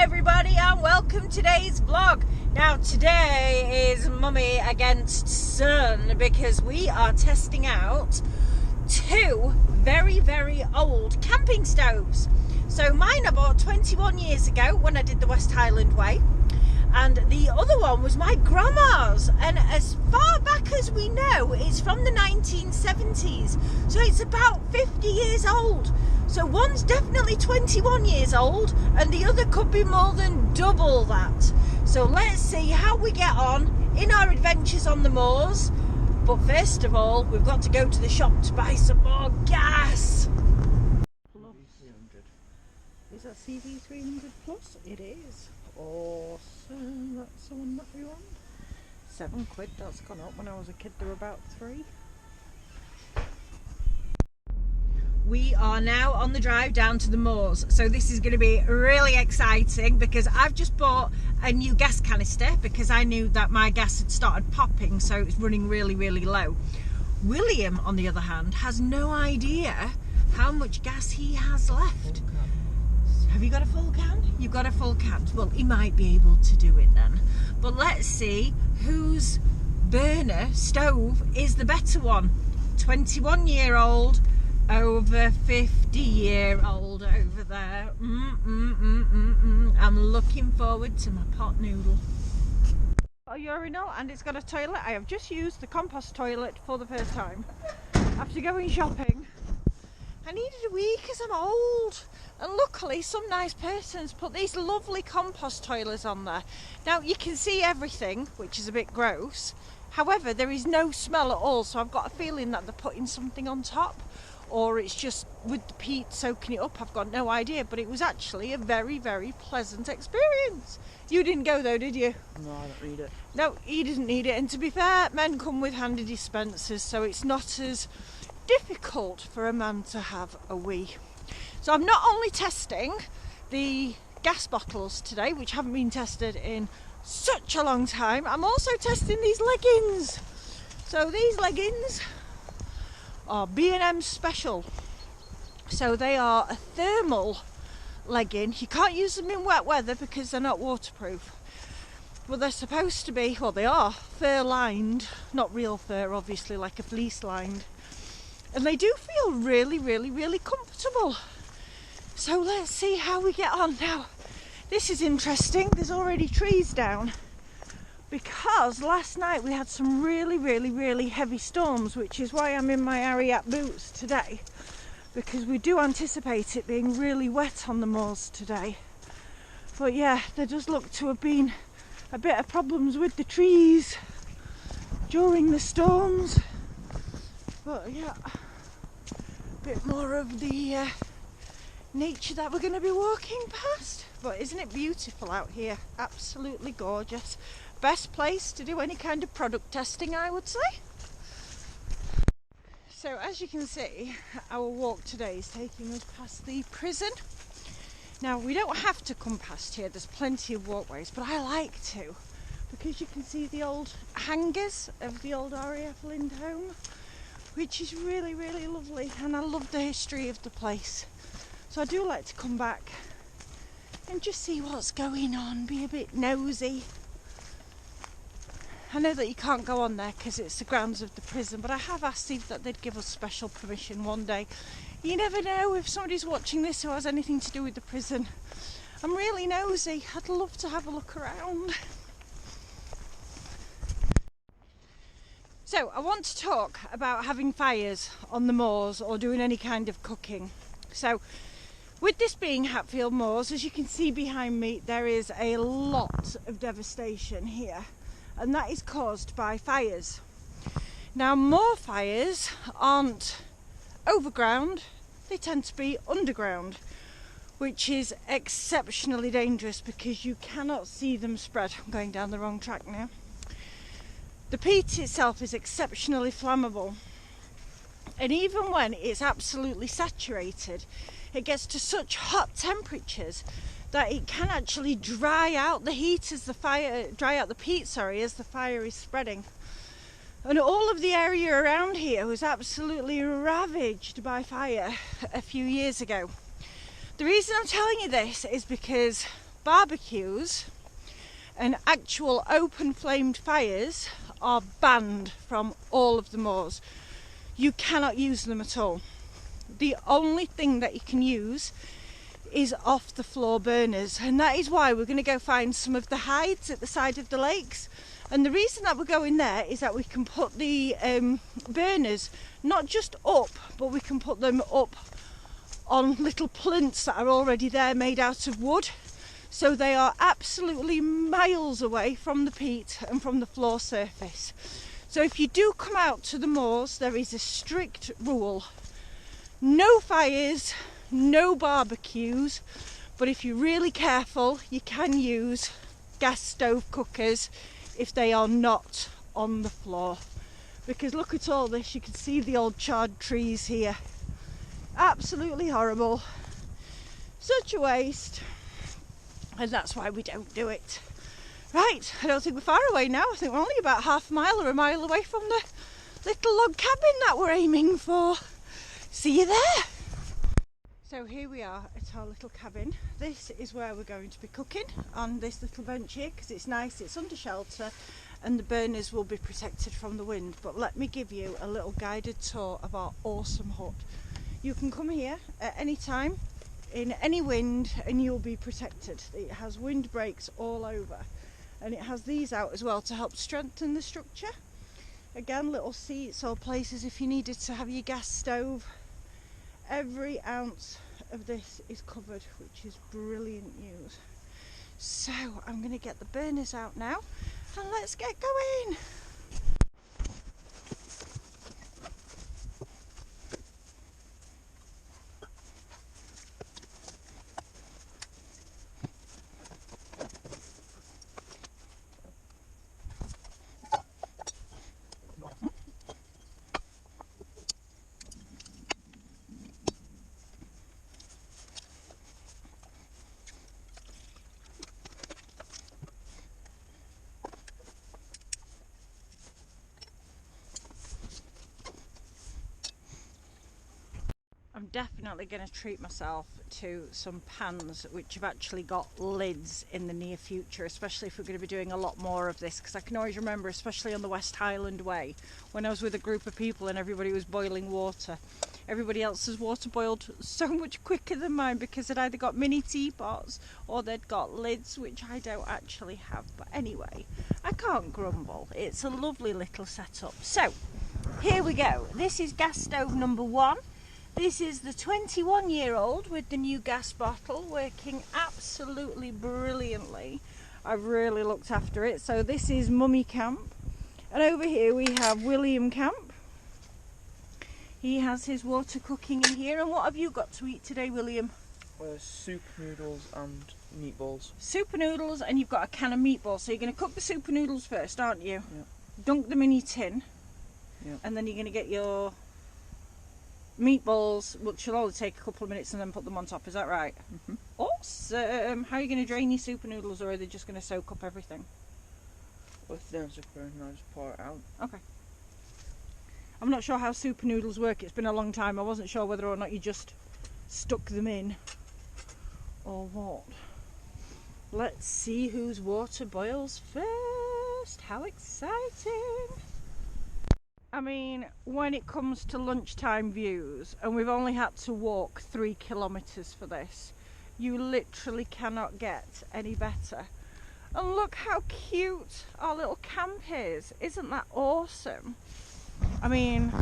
Hi everybody and welcome to today's vlog. Now today is mummy against son because we are testing out two very old camping stoves. So mine I bought 21 years ago when I did the West Highland Way, and the other one was my grandma's, and as far back as we know it's from the 1970s, so it's about 50 years old. So one's definitely 21 years old and the other could be more than double that. So let's see how we get on in our adventures on the moors. But first of all, we've got to go to the shop to buy some more gas. Is that CV300 plus? It is. Awesome. That's the one that we want. £7, that's gone up. When I was a kid they were about £3. We are now on the drive down to the moors, so this is going to be really exciting because I've just bought a new gas canister because I knew that my gas had started popping, so it's running really low. William, on the other hand, has no idea how much gas he has left. Have you got a full can? You've got a full can. Well, he might be able to do it then. But let's see whose burner stove is the better one. 21-year-old over 50-year-old over there. I'm looking forward to my pot noodle. A urinal, and it's got a toilet. I have just used the compost toilet for the first time after going shopping. I needed a wee because I'm old, and luckily some nice persons put these lovely compost toilets on there. Now you can see everything, which is a bit gross. However, there is no smell at all, so I've got a feeling that they're putting something on top, or it's just with the peat soaking it up. I've got no idea, but it was actually a very pleasant experience. You didn't go though, did you? No, I don't need it. No, he didn't need it, and to be fair, men come with handy dispensers, so it's not as difficult for a man to have a wee. So I'm not only testing the gas bottles today, which haven't been tested in such a long time, I'm also testing these leggings. So these leggings are B&M special. So they are a thermal legging. You can't use them in wet weather because they're not waterproof. But they're supposed to be, well, they are fur lined, not real fur obviously, like a fleece lined. And they do feel really comfortable. So let's see how we get on. Now, this is interesting. There's already trees down because last night we had some really heavy storms, which is why I'm in my Ariat boots today, because we do anticipate it being really wet on the moors today. But yeah, there does look to have been a bit of problems with the trees during the storms. But yeah, a bit more of the nature that we're going to be walking past. But isn't it beautiful out here? Absolutely gorgeous. Best place to do any kind of product testing, I would say. So as you can see, our walk today is taking us past the prison. Now we don't have to come past here, there's plenty of walkways, but I like to, because you can see the old hangars of the old RAF Lind home, which is really lovely, and I love the history of the place. So I do like to come back and just see what's going on, be a bit nosy. I know that you can't go on there because it's the grounds of the prison, but I have asked if that they'd give us special permission one day. You never know if somebody's watching this who has anything to do with the prison. I'm really nosy. I'd love to have a look around. So I want to talk about having fires on the moors or doing any kind of cooking. So with this being Hatfield Moors, as you can see behind me, there is a lot of devastation here, and that is caused by fires. Now, moor fires aren't overground, they tend to be underground, which is exceptionally dangerous because you cannot see them spread. I'm going down the wrong track now. The peat itself is exceptionally flammable, and even when it's absolutely saturated, it gets to such hot temperatures that it can actually dry out the heat as the fire, as the fire is spreading. And all of the area around here was absolutely ravaged by fire a few years ago. The reason I'm telling you this is because barbecues and actual open flamed fires are banned from all of the moors. You cannot use them at all. The only thing that you can use is off the floor burners, and that is why we're going to go find some of the hides at the side of the lakes. And the reason that we're going there is that we can put the burners not just up, but we can put them up on little plinths that are already there made out of wood, so they are absolutely miles away from the peat and from the floor surface. So if you do come out to the moors, there is a strict rule: no fires, no barbecues, but if you're really careful you can use gas stove cookers if they are not on the floor. Because look at all this, you can see the old charred trees here. Absolutely horrible, such a waste, and that's why we don't do it. Right, I don't think we're far away now. I think we're only about half a mile or a mile away from the little log cabin that we're aiming for. See you there. So here we are at our little cabin. This is where we're going to be cooking, on this little bench here, because it's nice, it's under shelter and the burners will be protected from the wind. But let me give you a little guided tour of our awesome hut. You can come here at any time in any wind and you'll be protected. It has wind breaks all over, and it has these out as well to help strengthen the structure. Again, little seats or places if you needed to have your gas stove. Every ounce of this is covered, which is brilliant news. So I'm going to get the burners out now and let's get going. I'm definitely going to treat myself to some pans which have actually got lids in the near future, especially if we're going to be doing a lot more of this, because I can always remember, especially on the West Highland Way, when I was with a group of people and everybody was boiling water. Everybody else's water boiled so much quicker than mine because they'd either got mini teapots or they'd got lids, which I don't actually have. But anyway, I can't grumble. It's a lovely little setup. So here we go. This is gas stove number 1. This is the 21-year-old with the new gas bottle, working absolutely brilliantly. I've really looked after it. So this is Mummy Camp, and over here we have William Camp. He has his water cooking in here. And what have you got to eat today, William? Soup, noodles and meatballs. Soup and noodles, and you've got a can of meatballs. So you're going to cook the soup and noodles first, aren't you? Yeah. Dunk them in your tin. Yeah. And then you're going to get your meatballs, which will only take a couple of minutes, and then put them on top. Is that right? Mm-hmm. Awesome. How are you going to drain your soup and noodles, or are they just going to soak up everything? Well, if they don't soak up everything, I'll just pour it out. Okay. I'm not sure how soup and noodles work. It's been a long time. I wasn't sure whether or not you just stuck them in or what. Let's see whose water boils first. How exciting. I mean, when it comes to lunchtime views, and we've only had to walk 3 kilometres for this, you literally cannot get any better. And look how cute our little camp is. Isn't that awesome? I mean,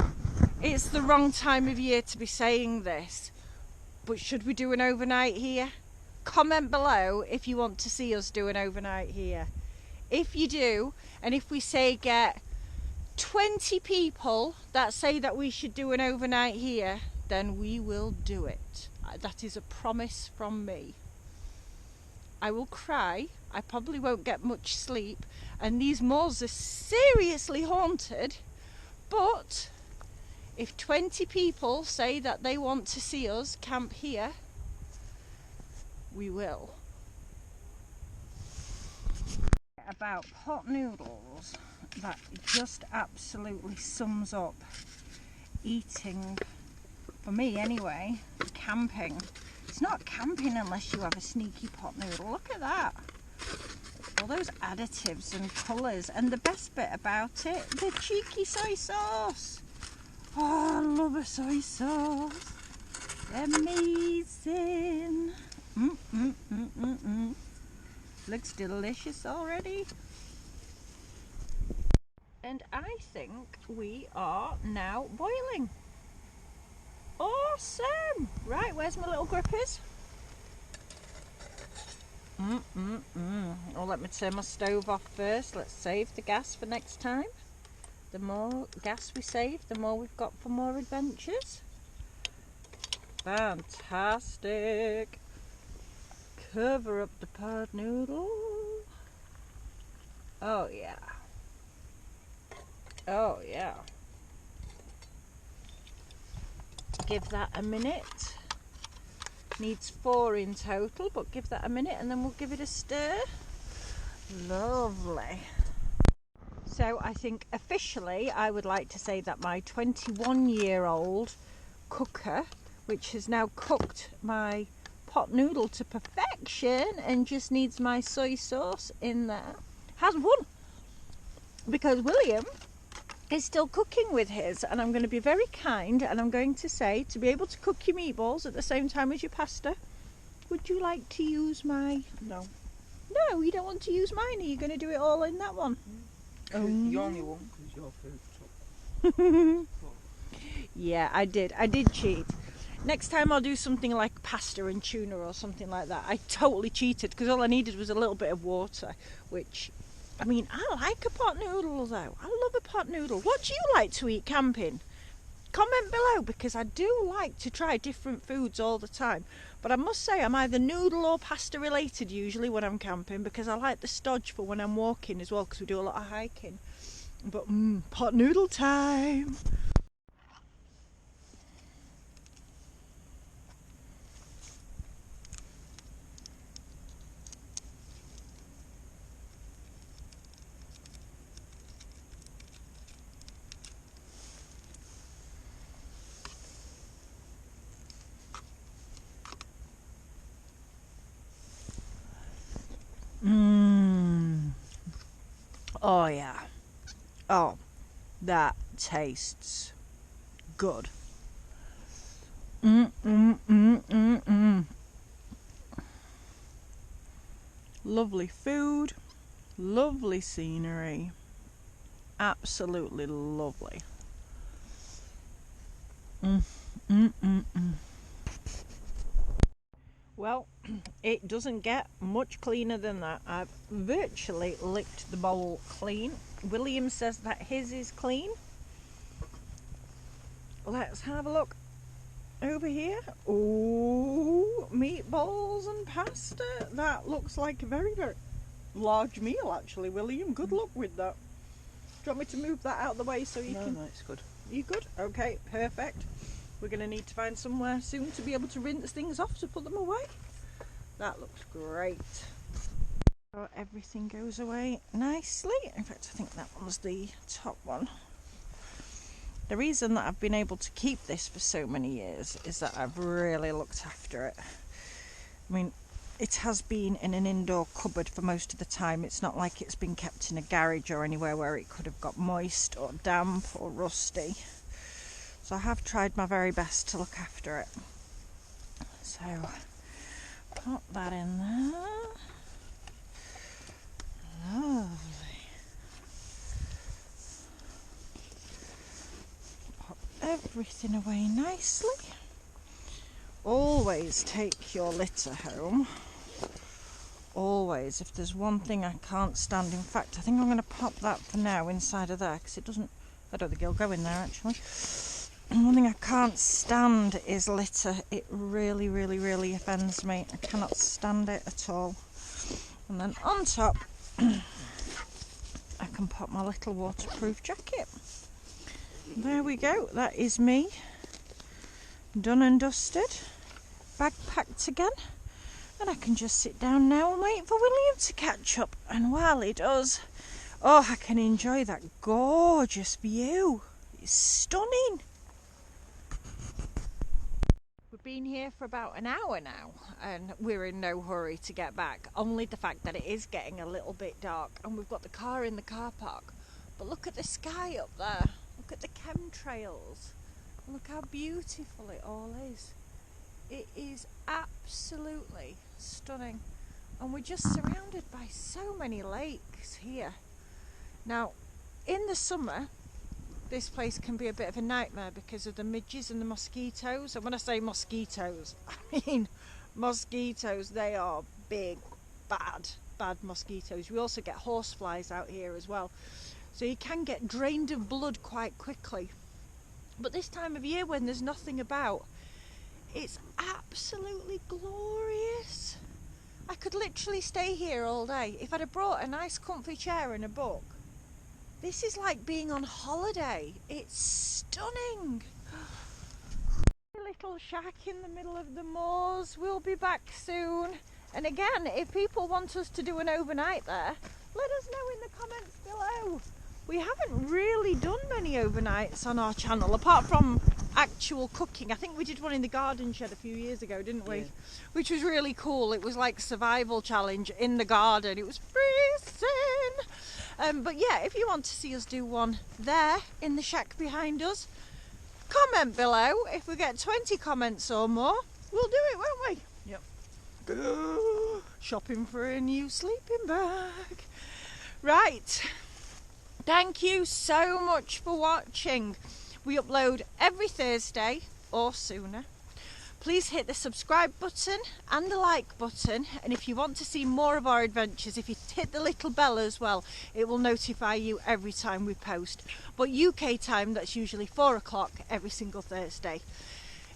it's the wrong time of year to be saying this, but should we do an overnight here? Comment below if you want to see us do an overnight here. If you do, and if we say get 20 people that say that we should do an overnight here, then we will do it. That is a promise from me. I will cry. I probably won't get much sleep, and these moors are seriously haunted. But if 20 people say that they want to see us camp here, we will. About pot noodles, that just absolutely sums up eating, for me anyway, camping. It's not camping unless you have a sneaky pot noodle. Look at that. All those additives and colours. And the best bit about it, the cheeky soy sauce. Oh, I love a soy sauce. Amazing. Looks delicious already. And I think we are now boiling. Awesome. Right, where's my little grippers? Oh, let me turn my stove off first. Let's save the gas for next time. The more gas we save, the more we've got for more adventures. Fantastic. Cover up the pot noodle. Oh yeah. Oh yeah. Give that a minute. Needs 4 in total, but give that a minute and then we'll give it a stir. Lovely. So I think officially I would like to say that my 21-year-old cooker, which has now cooked my pot noodle to perfection and just needs my soy sauce in there, has won. Because William is still cooking with his, and I'm going to be very kind and I'm going to say, to be able to cook your meatballs at the same time as your pasta, would you like to use my... No. No, you don't want to use mine. Are you going to do it all in that one? You only want because your food top. Yeah, I did cheat. Next time I'll do something like pasta and tuna or something like that. I totally cheated because all I needed was a little bit of water, which... I mean, I like a pot noodle though. I love a pot noodle. What do you like to eat camping? Comment below, because I do like to try different foods all the time. But I must say I'm either noodle or pasta related usually when I'm camping, because I like the stodge for when I'm walking as well, because we do a lot of hiking. But pot noodle time. Oh yeah. Oh, that tastes good. Lovely food, lovely scenery, absolutely lovely. Well, it doesn't get much cleaner than that. I've virtually licked the bowl clean. William says that his is clean. Let's have a look over here. Oh, meatballs and pasta. That looks like a very, very large meal actually, William. Good luck with that. Do you want me to move that out of the way so you can... No, it's good. You good? Okay, perfect. We're going to need to find somewhere soon to be able to rinse things off to put them away. That looks great. So everything goes away nicely. In fact, I think that one's the top one. The reason that I've been able to keep this for so many years is that I've really looked after it. I mean, it has been in an indoor cupboard for most of the time. It's not like it's been kept in a garage or anywhere where it could have got moist or damp or rusty. So I have tried my very best to look after it. So pop that in there. Lovely. Pop everything away nicely. Always take your litter home. Always. If there's one thing I can't stand, in fact I think I'm going to pop that for now inside of there, because it doesn't, I don't think it'll go in there actually. One thing I can't stand is litter. It really, really, really offends me. I cannot stand it at all. And then on top, I can pop my little waterproof jacket. There we go. That is me. Done and dusted. Bag packed again. And I can just sit down now and wait for William to catch up. And while he does, oh, I can enjoy that gorgeous view. It's stunning. been here for about an hour now, and we're in no hurry to get back. Only the fact that it is getting a little bit dark, and we've got the car in the car park. But look at the sky up there. Look at the chemtrails. Look how beautiful it all is. It is absolutely stunning. And we're just surrounded by so many lakes here. Now, in the summer, this place can be a bit of a nightmare because of the midges and the mosquitoes. And when I say mosquitoes, I mean mosquitoes. They are big, bad mosquitoes. We also get horseflies out here as well. So you can get drained of blood quite quickly. But this time of year when there's nothing about, it's absolutely glorious. I could literally stay here all day. If I'd have brought a nice comfy chair and a book, this is like being on holiday. It's stunning. Little shack in the middle of the moors. We'll be back soon. And again, if people want us to do an overnight there, let us know in the comments below. We haven't really done many overnights on our channel, apart from actual cooking. I think we did one in the garden shed a few years ago, didn't we? Yeah. Which was really cool. It was like survival challenge in the garden. It was freezing. But yeah, if you want to see us do one there in the shack behind us, comment below. If we get 20 comments or more, we'll do it, won't we? Yep. Shopping for a new sleeping bag. Right. Thank you so much for watching. We upload every Thursday or sooner. Please hit the subscribe button and the like button, and if you want to see more of our adventures, if you hit the little bell as well, it will notify you every time we post. But UK time, that's usually 4 o'clock every single Thursday.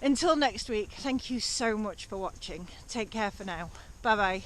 Until next week, thank you so much for watching. Take care for now. Bye bye.